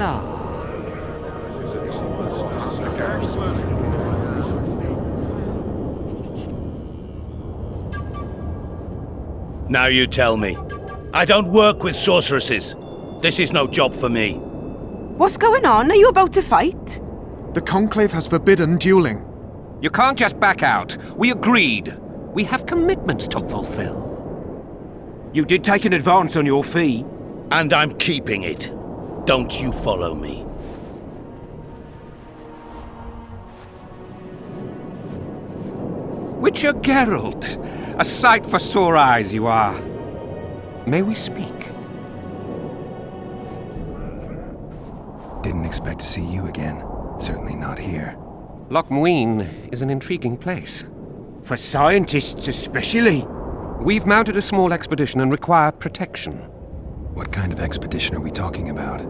Ah. Now you tell me. I don't work with sorceresses. This is no job for me. What's going on? Are you about to fight? The Conclave has forbidden dueling. You can't just back out. We agreed. We have commitments to fulfill. You did take an advance on your fee. And I'm keeping it. Don't you follow me. Witcher Geralt, a sight for sore eyes you are. May we speak? Didn't expect to see you again. Certainly not here. Loc Muinne is an intriguing place. For scientists especially. We've mounted a small expedition and require protection. What kind of expedition are we talking about?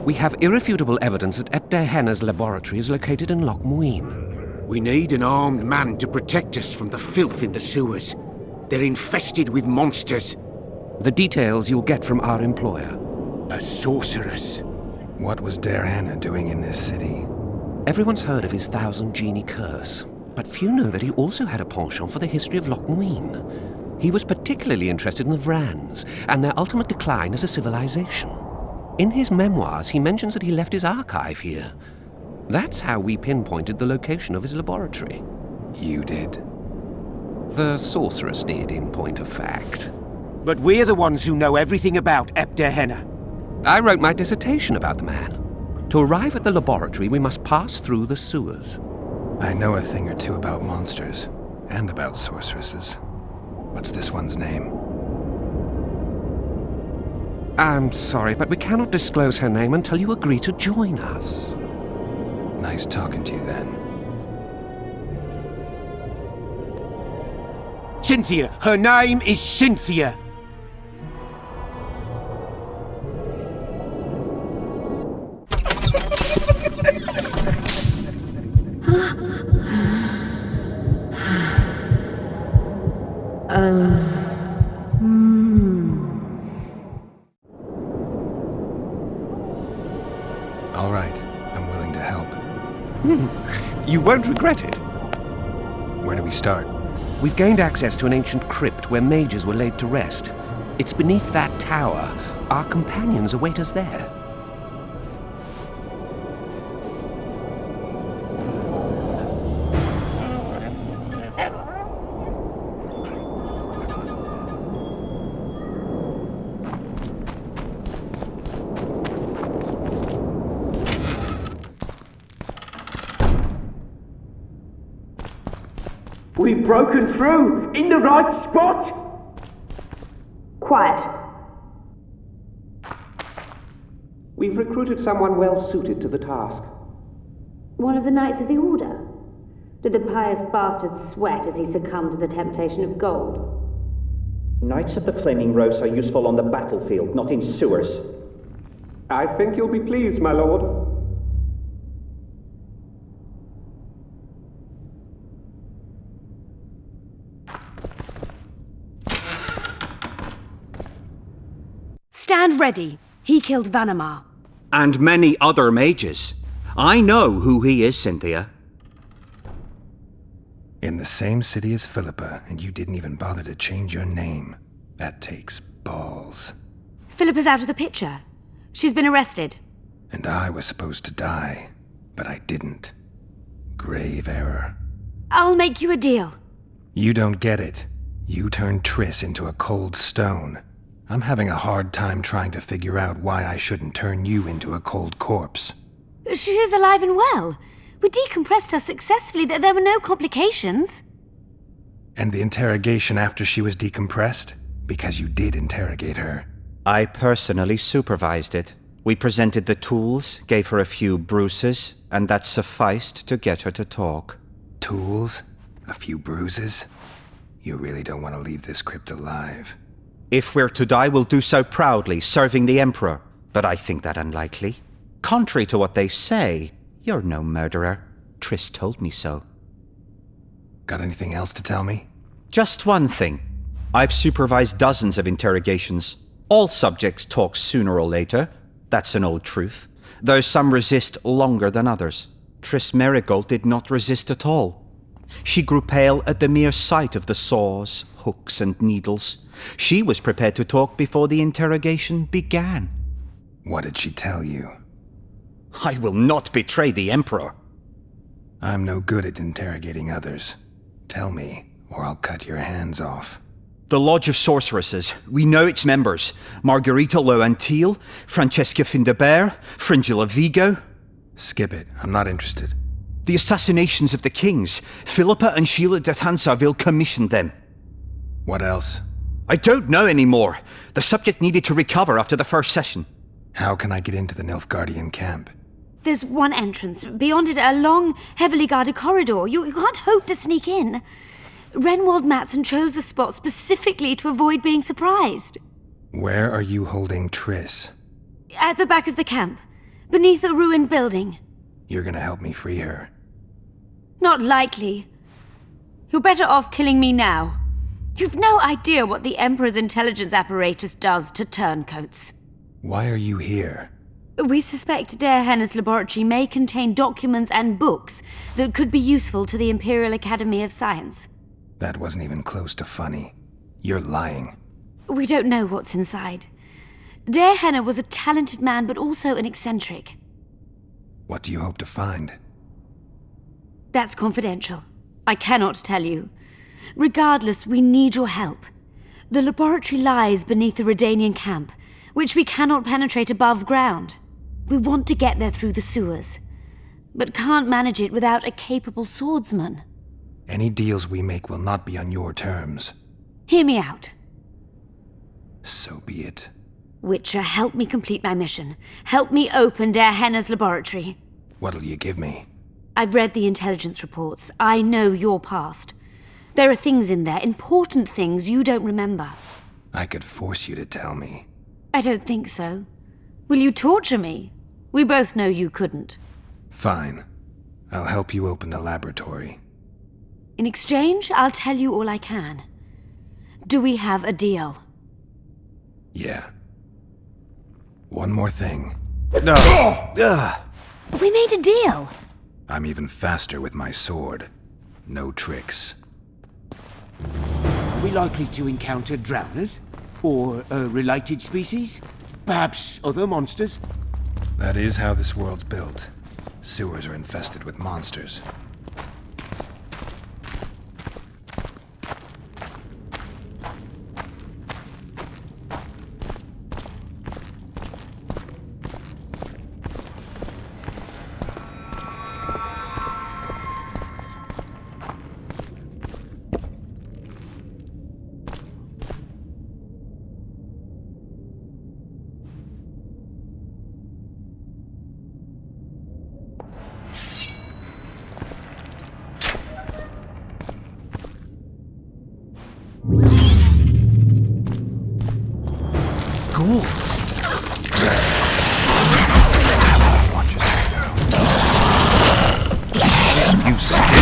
We have irrefutable evidence that Dearhenna's laboratory is located in Loc Muinne. We need an armed man to protect us from the filth in the sewers. They're infested with monsters. The details you'll get from our employer. A sorceress. What was Dearhenna doing in this city? Everyone's heard of his 1,000 genie curse, but few know that he also had a penchant for the history of Loc Muinne. He was particularly interested in the Vrans and their ultimate decline as a civilization. In his memoirs, he mentions that he left his archive here. That's how we pinpointed the location of his laboratory. You did? The sorceress did, in point of fact. But we're the ones who know everything about Dearhenna. I wrote my dissertation about the man. To arrive at the laboratory, we must pass through the sewers. I know a thing or two about monsters, and about sorceresses. What's this one's name? I'm sorry, but we cannot disclose her name until you agree to join us. Nice talking to you then. Cynthia! Her name is Cynthia! All right, I'm willing to help. You won't regret it. Where do we start? We've gained access to an ancient crypt where mages were laid to rest. It's beneath that tower. Our companions await us there. We've broken through! In the right spot! Quiet. We've recruited someone well suited to the task. One of the Knights of the Order? Did the pious bastard sweat as he succumbed to the temptation of gold? Knights of the Flaming Rose are useful on the battlefield, not in sewers. I think you'll be pleased, my lord. Stand ready. He killed Vanamar. And many other mages. I know who he is, Cynthia. In the same city as Philippa, and you didn't even bother to change your name. That takes balls. Philippa's out of the picture. She's been arrested. And I was supposed to die, but I didn't. Grave error. I'll make you a deal. You don't get it. You turned Triss into a cold stone. I'm having a hard time trying to figure out why I shouldn't turn you into a cold corpse. She is alive and well. We decompressed her successfully. There were no complications. And the interrogation after she was decompressed? Because you did interrogate her. I personally supervised it. We presented the tools, gave her a few bruises, and that sufficed to get her to talk. Tools? A few bruises? You really don't want to leave this crypt alive. If we're to die, we'll do so proudly, serving the Emperor. But I think that unlikely. Contrary to what they say, you're no murderer. Triss told me so. Got anything else to tell me? Just one thing. I've supervised dozens of interrogations. All subjects talk sooner or later. That's an old truth. though some resist longer than others. Triss Merigold did not resist at all. She grew pale at the mere sight of the saws, hooks, and needles. She was prepared to talk before the interrogation began. What did she tell you? I will not betray the Emperor. I'm no good at interrogating others. Tell me, or I'll cut your hands off. The Lodge of Sorceresses. We know its members. Margarita Loantil, Francesca Findabert, Fringilla Vigo. Skip it. I'm not interested. The assassinations of the kings. Philippa and Sheila de Thansarville commissioned them. What else? I don't know anymore. The subject needed to recover after the first session. How can I get into the Nilfgaardian camp? There's one entrance. Beyond it, a long, heavily guarded corridor. You can't hope to sneak in. Renwald Matson chose a spot specifically to avoid being surprised. Where are you holding Triss? At the back of the camp, beneath a ruined building. You're gonna help me free her. Not likely. You're better off killing me now. You've no idea what the Emperor's intelligence apparatus does to turncoats. Why are you here? We suspect Dearhenna's laboratory may contain documents and books that could be useful to the Imperial Academy of Science. That wasn't even close to funny. You're lying. We don't know what's inside. Dearhenna was a talented man, but also an eccentric. What do you hope to find? That's confidential. I cannot tell you. Regardless, we need your help. The laboratory lies beneath the Redanian camp, which we cannot penetrate above ground. We want to get there through the sewers, but can't manage it without a capable swordsman. Any deals we make will not be on your terms. Hear me out. So be it. Witcher, help me complete my mission. Help me open Dearhenna's laboratory. What'll you give me? I've read the intelligence reports. I know your past. There are things in there, important things you don't remember. I could force you to tell me. I don't think so. Will you torture me? We both know you couldn't. Fine. I'll help you open the laboratory. In exchange, I'll tell you all I can. Do we have a deal? Yeah. One more thing. We made a deal. I'm even faster with my sword. No tricks. Are we likely to encounter drowners? Or a related species? Perhaps other monsters? That is how this world's built. Sewers are infested with monsters. Ghouls! Watch yourself now. You stink!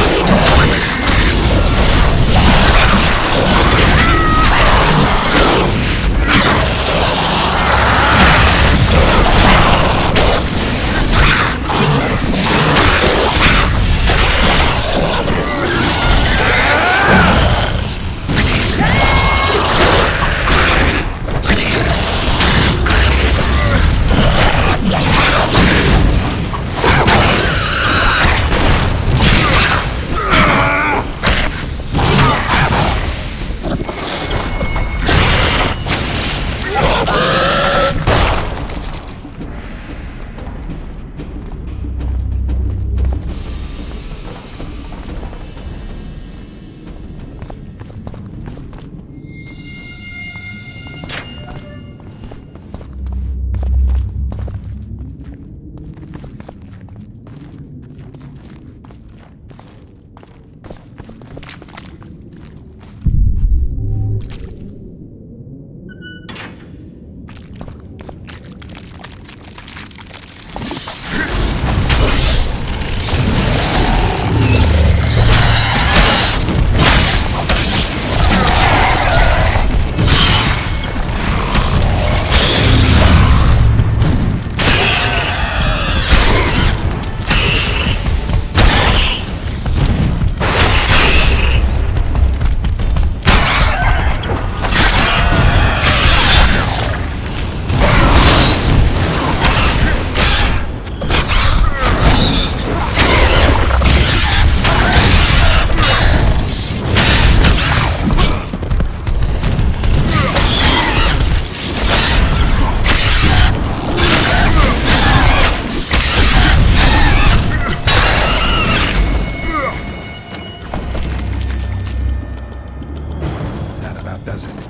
does it?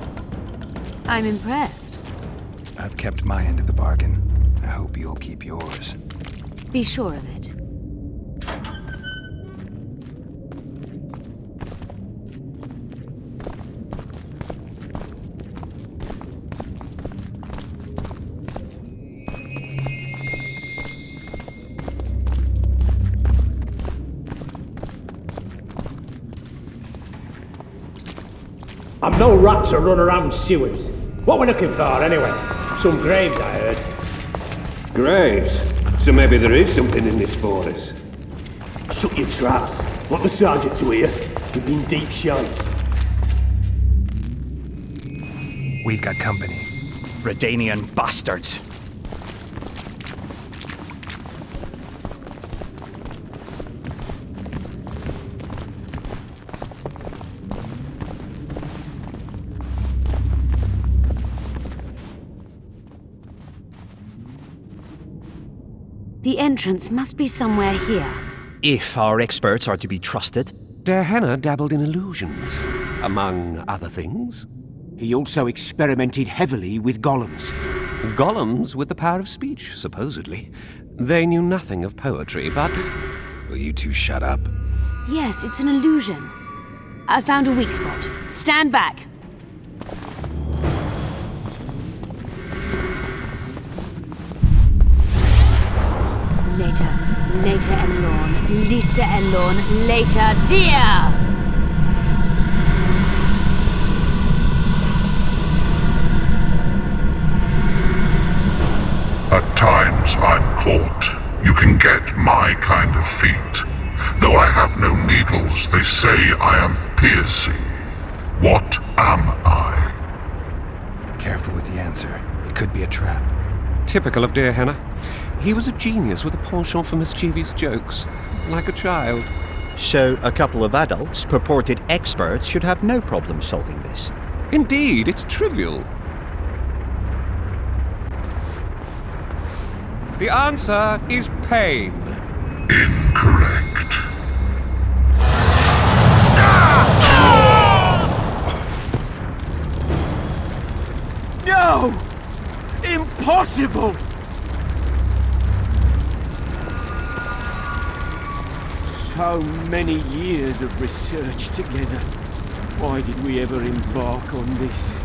I'm impressed. I've kept my end of the bargain. I hope you'll keep yours. Be sure of it. I'm no rat to run around sewers. What we're looking for, anyway? Some graves, I heard. Graves? So maybe there is something in this for us. Shut your traps. Want the sergeant to hear? We've been deep shite. We've got company. Redanian bastards. The entrance must be somewhere here. If our experts are to be trusted. Dearhenna dabbled in illusions, among other things. He also experimented heavily with golems. Golems with the power of speech, supposedly. They knew nothing of poetry, but... Will you two shut up? Yes, it's an illusion. I found a weak spot. Stand back. Later Elorn, Lisa Elorn, later dear! At times I'm caught. You can get my kind of feat. Though I have no needles, they say I am piercing. What am I? Careful with the answer. It could be a trap. Typical of Dearhenna. He was a genius with a penchant for mischievous jokes, like a child. So a couple of adults, purported experts, should have no problem solving this. Indeed, it's trivial. The answer is pain. Incorrect. No! Impossible! So many years of research together. Why did we ever embark on this?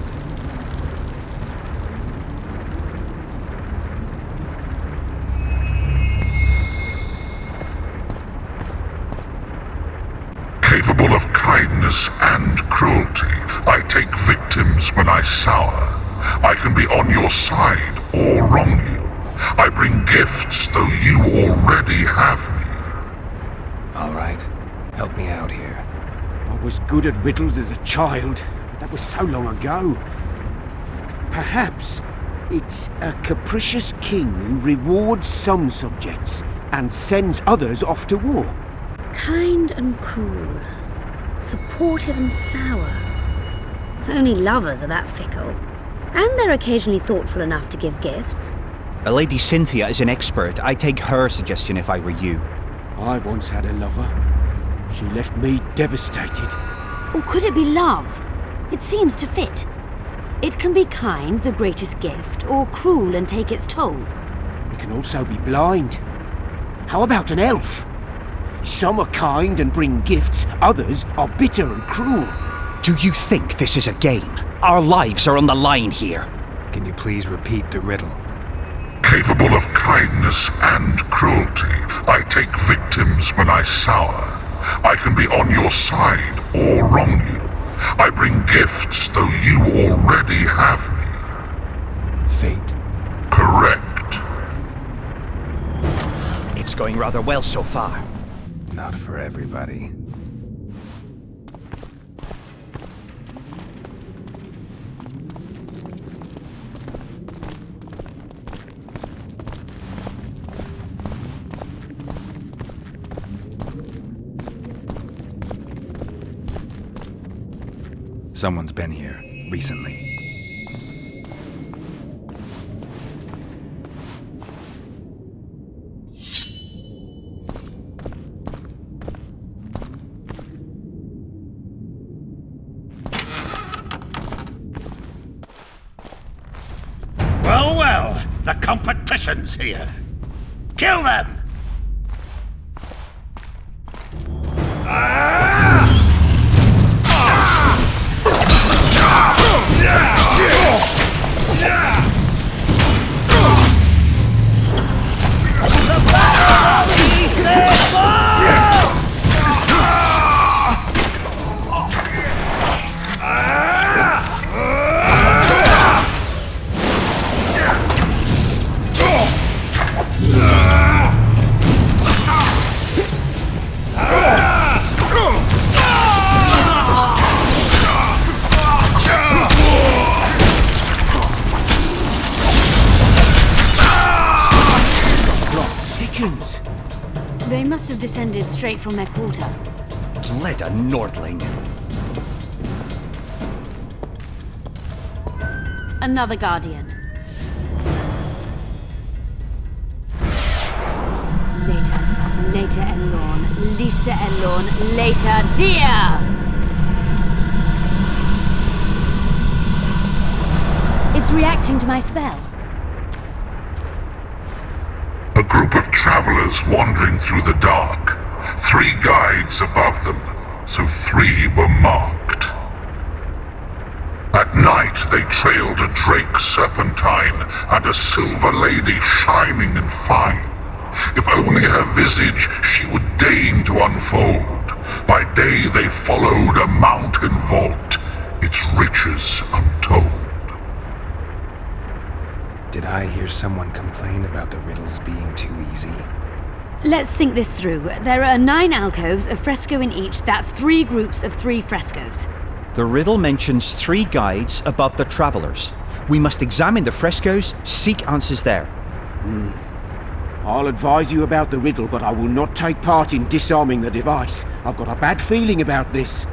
Capable of kindness and cruelty, I take victims when I sour. I can be on your side or wrong you. I bring gifts though you already have me. All right. Help me out here. I was good at riddles as a child, but that was so long ago. Perhaps it's a capricious king who rewards some subjects and sends others off to war. Kind and cruel. Supportive and sour. Only lovers are that fickle. And they're occasionally thoughtful enough to give gifts. A Lady Cynthia is an expert. I'd take her suggestion if I were you. I once had a lover. She left me devastated. Or could it be love? It seems to fit. It can be kind, the greatest gift, or cruel and take its toll. It can also be blind. How about an elf? Some are kind and bring gifts, others are bitter and cruel. Do you think this is a game? Our lives are on the line here. Can you please repeat the riddle? Capable of kindness and cruelty, I take victims when I sour. I can be on your side or wrong you. I bring gifts though you already have me. Fate. Correct. It's going rather well so far. Not for everybody. Someone's been here recently. The competition's here. Kill them! They must have descended straight from their quarter. Bled a Nordling. Another guardian. Later Elorn, Lisa Elorn, later dear! It's reacting to my spell. A group of travelers wandering through the dark. 3 guides above them, so 3 were marked. At night they trailed a drake serpentine and a silver lady shining and fine. If only her visage she would deign to unfold. By day they followed a mountain vault, its riches untold. Did I hear someone complain about the riddles being too easy? Let's think this through. There are 9 alcoves, a fresco in each. That's 3 groups of 3 frescoes. The riddle mentions 3 guides above the travelers. We must examine the frescoes, seek answers there. I'll advise you about the riddle, but I will not take part in disarming the device. I've got a bad feeling about this.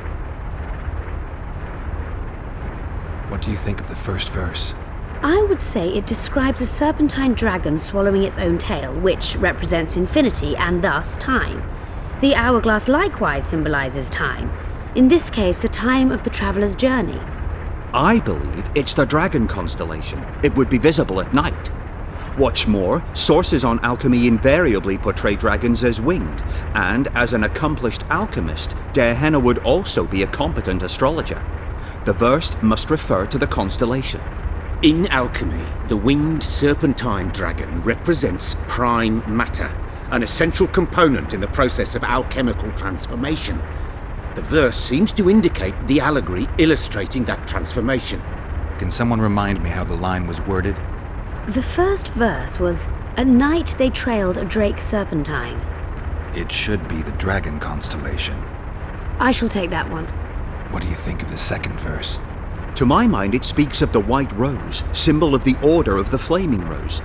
What do you think of the first verse? I would say it describes a serpentine dragon swallowing its own tail, which represents infinity and thus time. The hourglass likewise symbolizes time. In this case, the time of the traveler's journey. I believe it's the dragon constellation. It would be visible at night. What's more, sources on alchemy invariably portray dragons as winged, and as an accomplished alchemist, Dearhenna would also be a competent astrologer. The verse must refer to the constellation. In alchemy, the winged serpentine dragon represents prime matter, an essential component in the process of alchemical transformation. The verse seems to indicate the allegory illustrating that transformation. Can someone remind me how the line was worded? The first verse was, "At night they trailed a drake serpentine." It should be the dragon constellation. I shall take that one. What do you think of the second verse? To my mind, it speaks of the white rose, symbol of the Order of the Flaming Rose.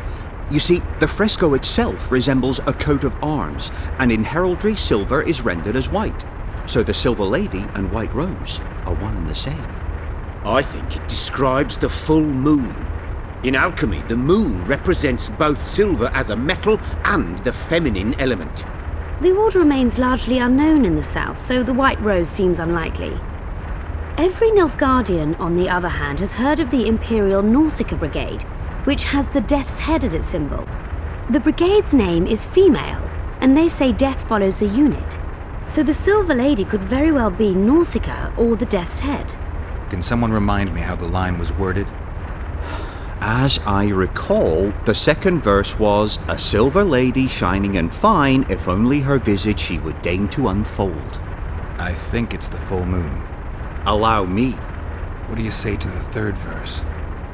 You see, the fresco itself resembles a coat of arms, and in heraldry, silver is rendered as white. So the Silver Lady and White Rose are one and the same. I think it describes the full moon. In alchemy, the moon represents both silver as a metal and the feminine element. The order remains largely unknown in the south, so the White Rose seems unlikely. Every Nilfgaardian, on the other hand, has heard of the Imperial Nausicaa Brigade, which has the Death's Head as its symbol. The brigade's name is female, and they say death follows the unit. So the Silver Lady could very well be Nausicaa or the Death's Head. Can someone remind me how the line was worded? As I recall, the second verse was, "A silver lady shining and fine, if only her visage she would deign to unfold." I think it's the full moon. Allow me. What do you say to the third verse?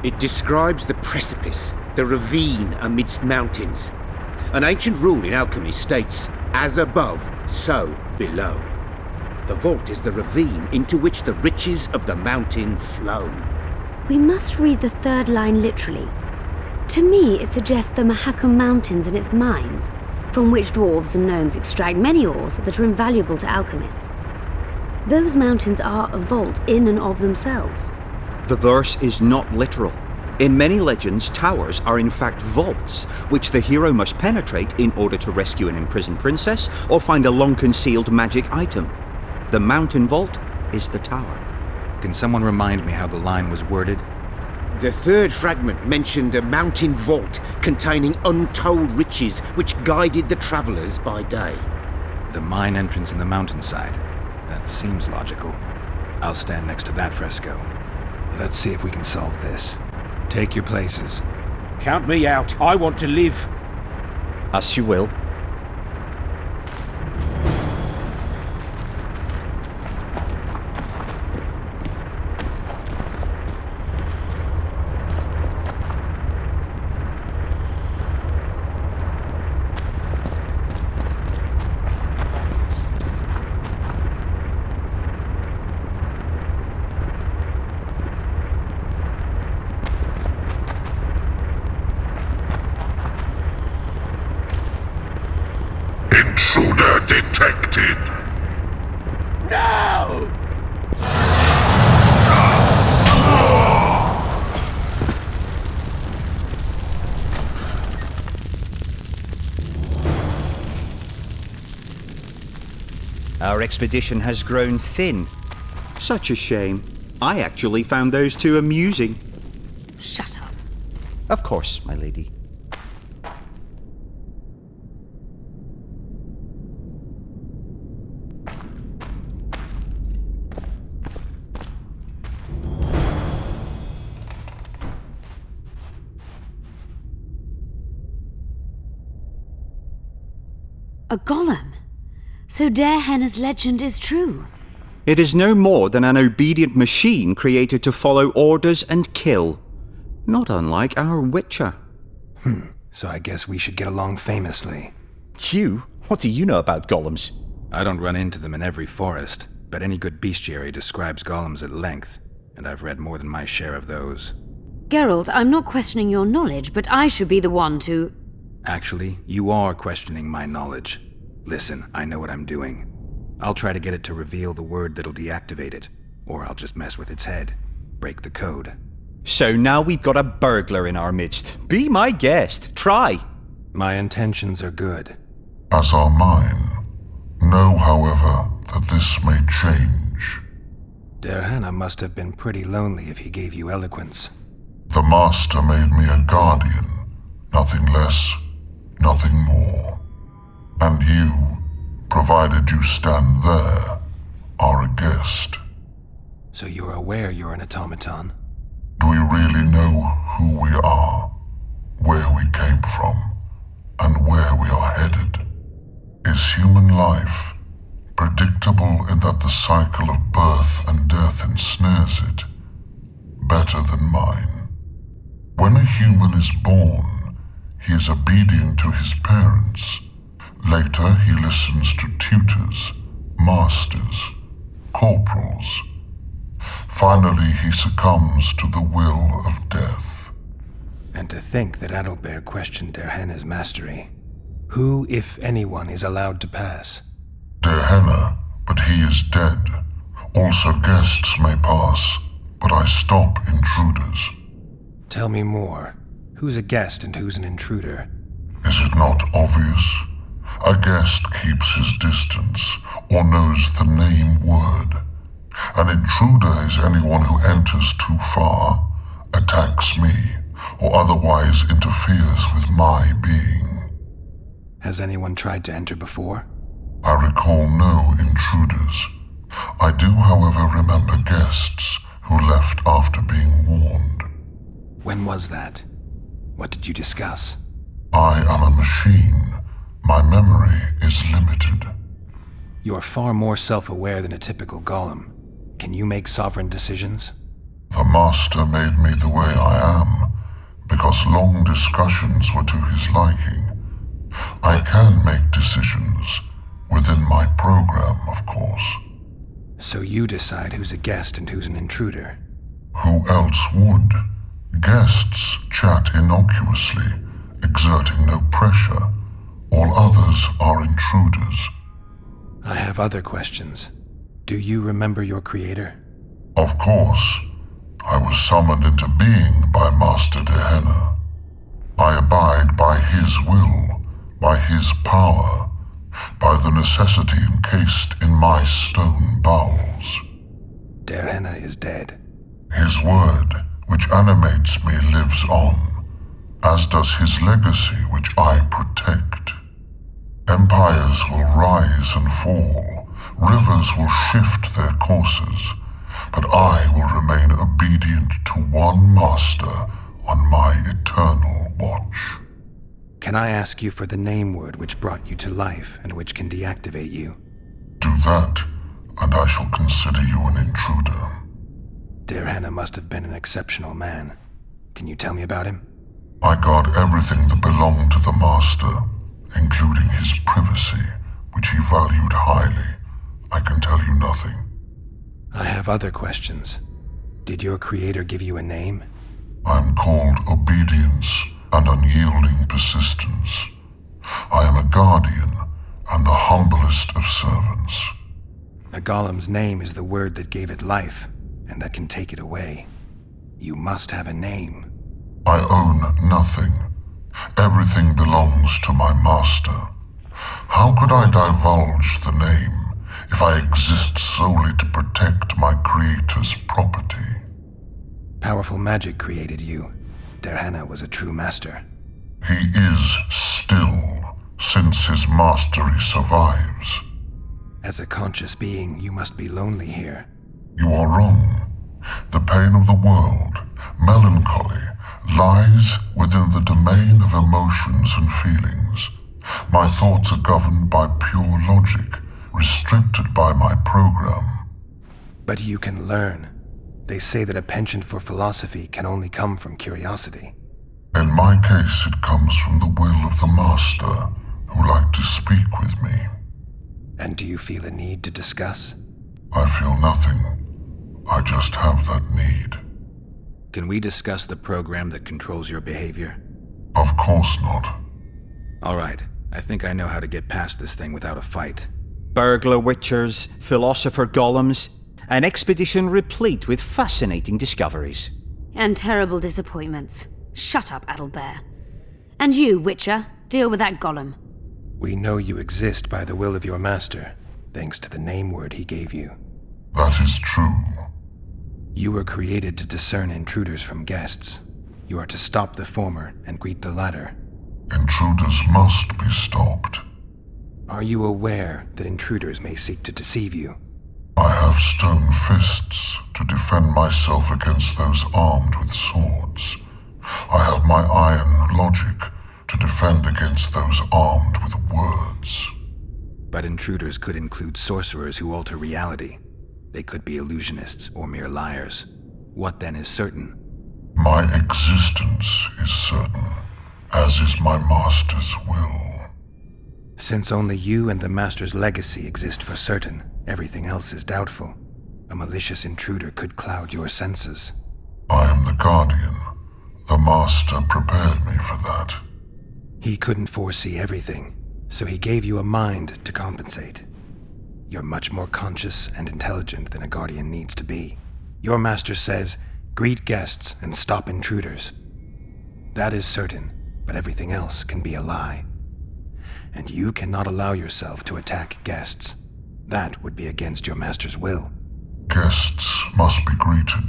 It describes the precipice, the ravine amidst mountains. An ancient rule in alchemy states, "As above, so below." The vault is the ravine into which the riches of the mountain flow. We must read the third line literally. To me, it suggests the Mahakam Mountains and its mines, from which dwarves and gnomes extract many ores that are invaluable to alchemists. Those mountains are a vault in and of themselves. The verse is not literal. In many legends, towers are in fact vaults, which the hero must penetrate in order to rescue an imprisoned princess or find a long-concealed magic item. The mountain vault is the tower. Can someone remind me how the line was worded? The third fragment mentioned a mountain vault containing untold riches which guided the travellers by day. The mine entrance in the mountainside. That seems logical. I'll stand next to that fresco. Let's see if we can solve this. Take your places. Count me out. I want to live. As you will. Intruder detected. No! Our expedition has grown thin. Such a shame. I actually found those two amusing. Shut up. Of course, my lady. A golem? So Dearhenna's legend is true? It is no more than an obedient machine created to follow orders and kill. Not unlike our Witcher. So I guess we should get along famously. You? What do you know about golems? I don't run into them in every forest, but any good bestiary describes golems at length, and I've read more than my share of those. Geralt, I'm not questioning your knowledge, but I should be the one to... Actually, you are questioning my knowledge. Listen, I know what I'm doing. I'll try to get it to reveal the word that'll deactivate it, or I'll just mess with its head. Break the code. So now we've got a burglar in our midst. Be my guest. Try. My intentions are good. As are mine. Know, however, that this may change. Dearhenna must have been pretty lonely if he gave you eloquence. The Master made me a guardian. Nothing less, nothing more. And you, provided you stand there, are a guest. So you're aware you're an automaton? Do we really know who we are, where we came from, and where we are headed? Is human life predictable in that the cycle of birth and death ensnares it? Better than mine. When a human is born, he is obedient to his parents. Later, he listens to tutors, masters, corporals. Finally, he succumbs to the will of death. And to think that Adalbert questioned Dearhenna's mastery. Who, if anyone, is allowed to pass? Dearhenna, but he is dead. Also guests may pass, but I stop intruders. Tell me more. Who's a guest and who's an intruder? Is it not obvious? A guest keeps his distance, or knows the name word. An intruder is anyone who enters too far, attacks me, or otherwise interferes with my being. Has anyone tried to enter before? I recall no intruders. I do, however, remember guests who left after being warned. When was that? What did you discuss? I am a machine. My memory is limited. You're far more self-aware than a typical golem. Can you make sovereign decisions? The Master made me the way I am, because long discussions were to his liking. I can make decisions, within my program, of course. So you decide who's a guest and who's an intruder? Who else would? Guests chat innocuously, exerting no pressure. All others are intruders. I have other questions. Do you remember your creator? Of course. I was summoned into being by Master Dearhenna. I abide by his will, by his power, by the necessity encased in my stone bowels. Dearhenna is dead. His word, which animates me lives on, as does his legacy which I protect. Empires will rise and fall, rivers will shift their courses, but I will remain obedient to one master on my eternal watch. Can I ask you for the name word which brought you to life and which can deactivate you? Do that, and I shall consider you an intruder. Dearhenna must have been an exceptional man. Can you tell me about him? I guard everything that belonged to the Master, including his privacy, which he valued highly. I can tell you nothing. I have other questions. Did your creator give you a name? I am called Obedience and Unyielding Persistence. I am a guardian and the humblest of servants. A golem's name is the word that gave it life, and that can take it away. You must have a name. I own nothing. Everything belongs to my master. How could I divulge the name if I exist solely to protect my creator's property? Powerful magic created you. Dearhenna was a true master. He is still, since his mastery survives. As a conscious being, you must be lonely here. You are wrong. The pain of the world, melancholy, lies within the domain of emotions and feelings. My thoughts are governed by pure logic, restricted by my program. But you can learn. They say that a penchant for philosophy can only come from curiosity. In my case, it comes from the will of the Master, who liked to speak with me. And do you feel a need to discuss? I feel nothing. I just have that need. Can we discuss the program that controls your behavior? Of course not. All right. I think I know how to get past this thing without a fight. Burglar witchers, philosopher golems, an expedition replete with fascinating discoveries. And terrible disappointments. Shut up, Adelbear. And you, Witcher, deal with that golem. We know you exist by the will of your master, thanks to the name word he gave you. That is true. You were created to discern intruders from guests. You are to stop the former and greet the latter. Intruders must be stopped. Are you aware that intruders may seek to deceive you? I have stone fists to defend myself against those armed with swords. I have my iron logic to defend against those armed with words. But intruders could include sorcerers who alter reality. They could be illusionists or mere liars. What then is certain? My existence is certain, as is my master's will. Since only you and the master's legacy exist for certain, everything else is doubtful. A malicious intruder could cloud your senses. I am the guardian. The master prepared me for that. He couldn't foresee everything, so he gave you a mind to compensate. You're much more conscious and intelligent than a guardian needs to be. Your master says, greet guests and stop intruders. That is certain, but everything else can be a lie. And you cannot allow yourself to attack guests. That would be against your master's will. Guests must be greeted,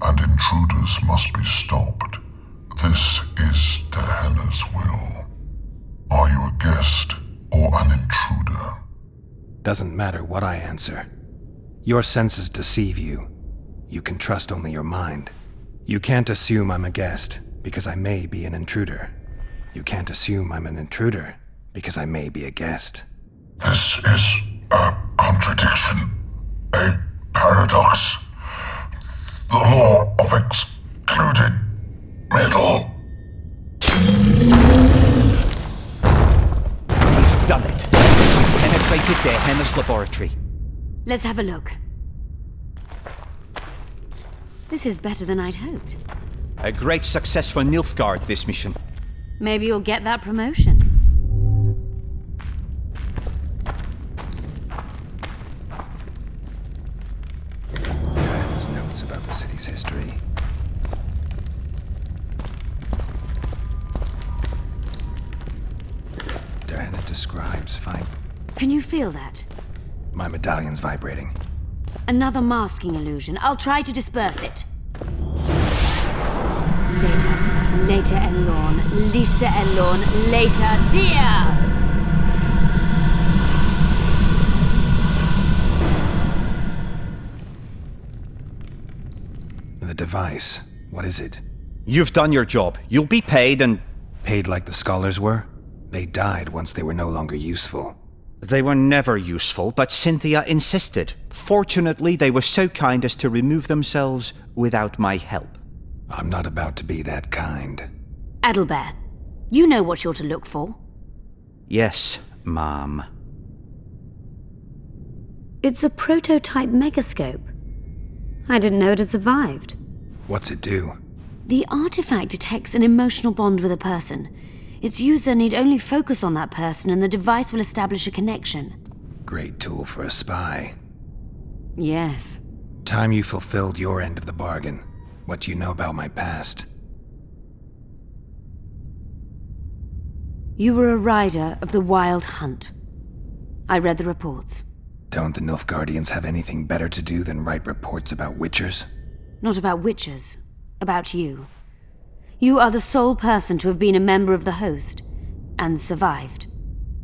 and intruders must be stopped. This is Dearhenna's will. Are you a guest or an intruder? Doesn't matter what I answer. Your senses deceive you. You can trust only your mind. You can't assume I'm a guest, because I may be an intruder. You can't assume I'm an intruder, because I may be a guest. This is a contradiction, a paradox. The law of excluded middle. We've done it. We've penetrated Dearhenna's laboratory. Let's have a look. This is better than I'd hoped. A great success for Nilfgaard, this mission. Maybe you'll get that promotion. Dearhenna's notes about the city's history. Dearhenna describes fine. Can you feel that? My medallion's vibrating. Another masking illusion. I'll try to disperse it. Later, Elorn. Lisa Elorn. Later, dear! The device. What is it? You've done your job. You'll be paid and... Paid like the scholars were? They died once they were no longer useful. They were never useful, but Cynthia insisted. Fortunately, they were so kind as to remove themselves without my help. I'm not about to be that kind. Adalbert, you know what you're to look for. Yes, ma'am. It's a prototype megascope. I didn't know it had survived. What's it do? The artifact detects an emotional bond with a person. Its user need only focus on that person and the device will establish a connection. Great tool for a spy. Yes. Time you fulfilled your end of the bargain. What do you know about my past? You were a rider of the Wild Hunt. I read the reports. Don't the Nilfgaardians have anything better to do than write reports about witchers? Not about witchers. About you. You are the sole person to have been a member of the host, and survived.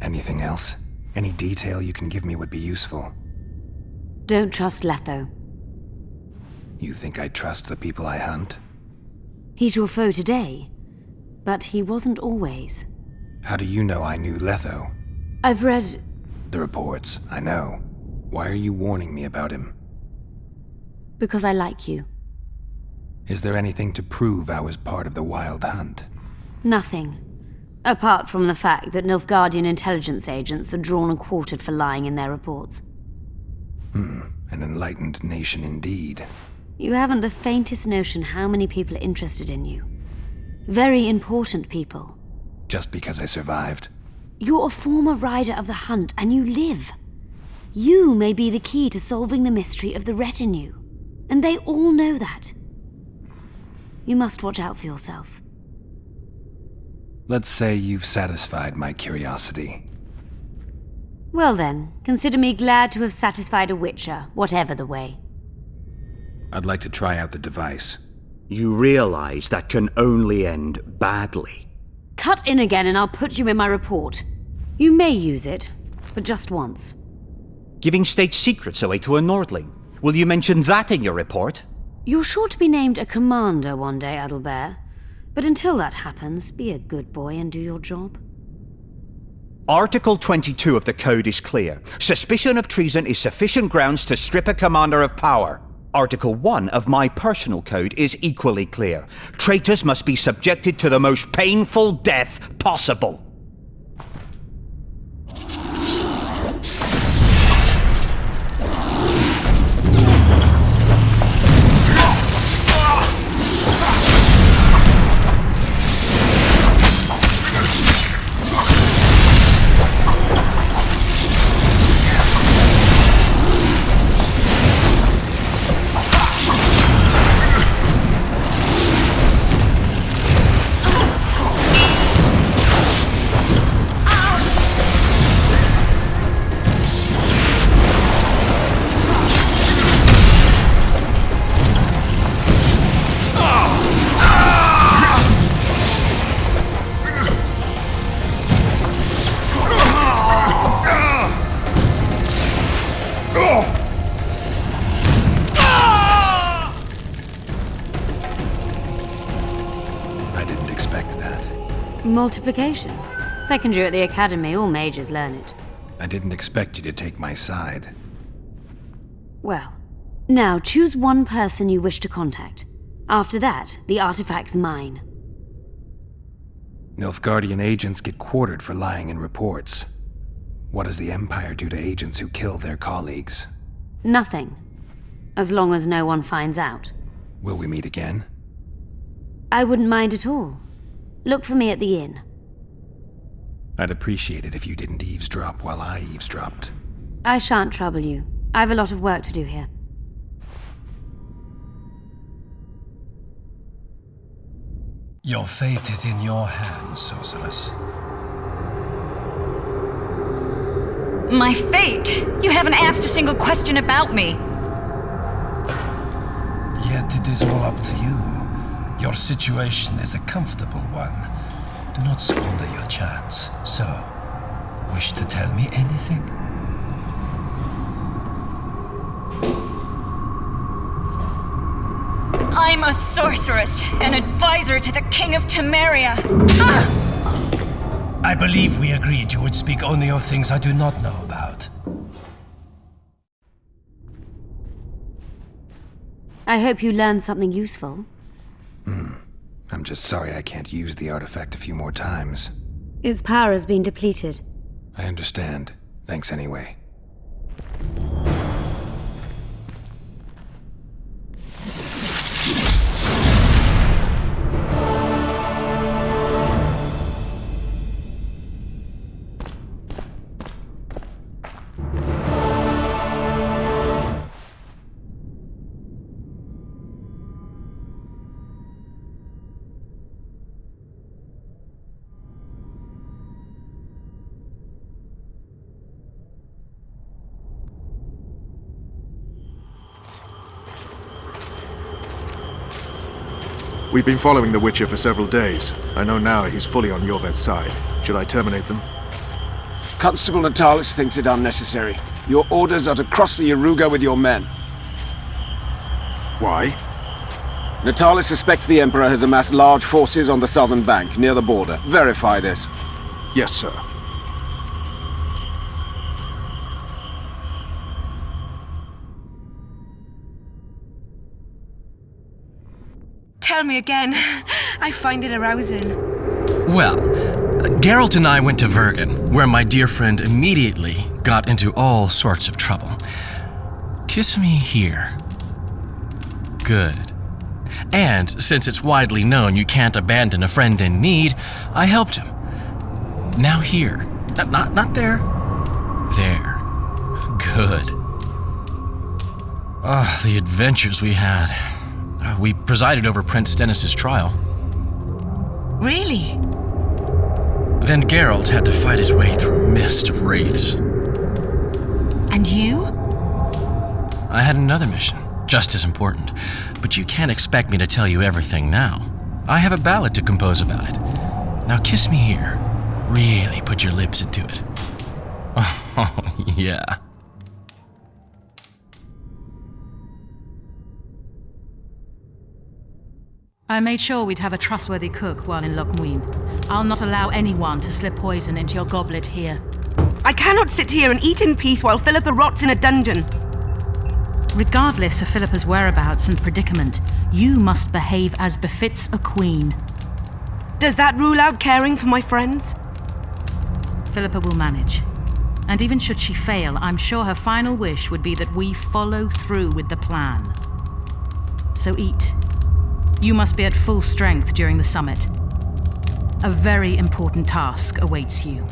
Anything else? Any detail you can give me would be useful. Don't trust Letho. You think I trust the people I hunt? He's your foe today, but he wasn't always. How do you know I knew Letho? I've read... The reports, I know. Why are you warning me about him? Because I like you. Is there anything to prove I was part of the Wild Hunt? Nothing. Apart from the fact that Nilfgaardian intelligence agents are drawn and quartered for lying in their reports. An enlightened nation indeed. You haven't the faintest notion how many people are interested in you. Very important people. Just because I survived? You're a former rider of the hunt, and you live. You may be the key to solving the mystery of the retinue. And they all know that. You must watch out for yourself. Let's say you've satisfied my curiosity. Well then, consider me glad to have satisfied a witcher, whatever the way. I'd like to try out the device. You realize that can only end badly. Cut in again and I'll put you in my report. You may use it, but just once. Giving state secrets away to a Nordling. Will you mention that in your report? You're sure to be named a commander one day, Adalbert. But until that happens, be a good boy and do your job. Article 22 of the Code is clear. Suspicion of treason is sufficient grounds to strip a commander of power. Article 1 of my personal code is equally clear. Traitors must be subjected to the most painful death possible. Multiplication. Second year at the academy, all mages learn it. I didn't expect you to take my side. Well, now choose one person you wish to contact. After that, the artifact's mine. Nilfgaardian agents get quartered for lying in reports. What does the Empire do to agents who kill their colleagues? Nothing. As long as no one finds out. Will we meet again? I wouldn't mind at all. Look for me at the inn. I'd appreciate it if you didn't eavesdrop while I eavesdropped. I shan't trouble you. I have a lot of work to do here. Your fate is in your hands, sorceress. My fate? You haven't asked a single question about me. Yet it is all up to you. Your situation is a comfortable one. Do not squander your chance. So, wish to tell me anything? I'm a sorceress, an advisor to the King of Temeria. I believe we agreed you would speak only of things I do not know about. I hope you learned something useful. I'm just sorry I can't use the artifact a few more times. Its power has been depleted. I understand. Thanks anyway. We've been following the Witcher for several days. I know now he's fully on Iorveth's side. Should I terminate them? Constable Natalis thinks it unnecessary. Your orders are to cross the Yaruga with your men. Why? Natalis suspects the Emperor has amassed large forces on the southern bank, near the border. Verify this. Yes, sir. Tell me again. I find it arousing. Well, Geralt and I went to Vergen, where my dear friend immediately got into all sorts of trouble. Kiss me here. Good. And since it's widely known you can't abandon a friend in need, I helped him. Now here. Not there. There. Good. Ah, the adventures we had. We presided over Prince Stennis' trial. Really? Then Geralt had to fight his way through a mist of wraiths. And you? I had another mission, just as important. But you can't expect me to tell you everything now. I have a ballad to compose about it. Now kiss me here. Really put your lips into it. Oh, yeah. I made sure we'd have a trustworthy cook while in Loc Muinne. I'll not allow anyone to slip poison into your goblet here. I cannot sit here and eat in peace while Philippa rots in a dungeon. Regardless of Philippa's whereabouts and predicament, you must behave as befits a queen. Does that rule out caring for my friends? Philippa will manage. And even should she fail, I'm sure her final wish would be that we follow through with the plan. So eat. You must be at full strength during the summit. A very important task awaits you.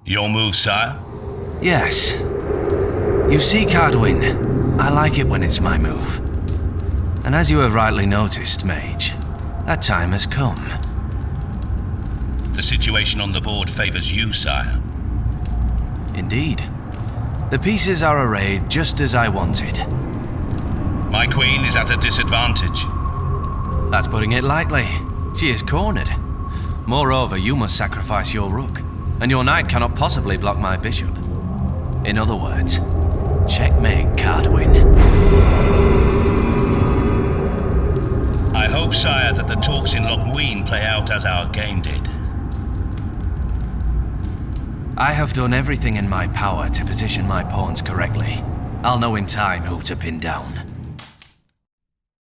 Your move, sire? Yes. You see, Cardwin, I like it when it's my move. And as you have rightly noticed, Mage, that time has come. The situation on the board favors you, sire. Indeed. The pieces are arrayed just as I wanted. My queen is at a disadvantage. That's putting it lightly. She is cornered. Moreover, you must sacrifice your rook, and your knight cannot possibly block my bishop. In other words, checkmate, Cardwin. I hope, sire, that the talks in Loc Muinne play out as our game did. I have done everything in my power to position my pawns correctly. I'll know in time who to pin down.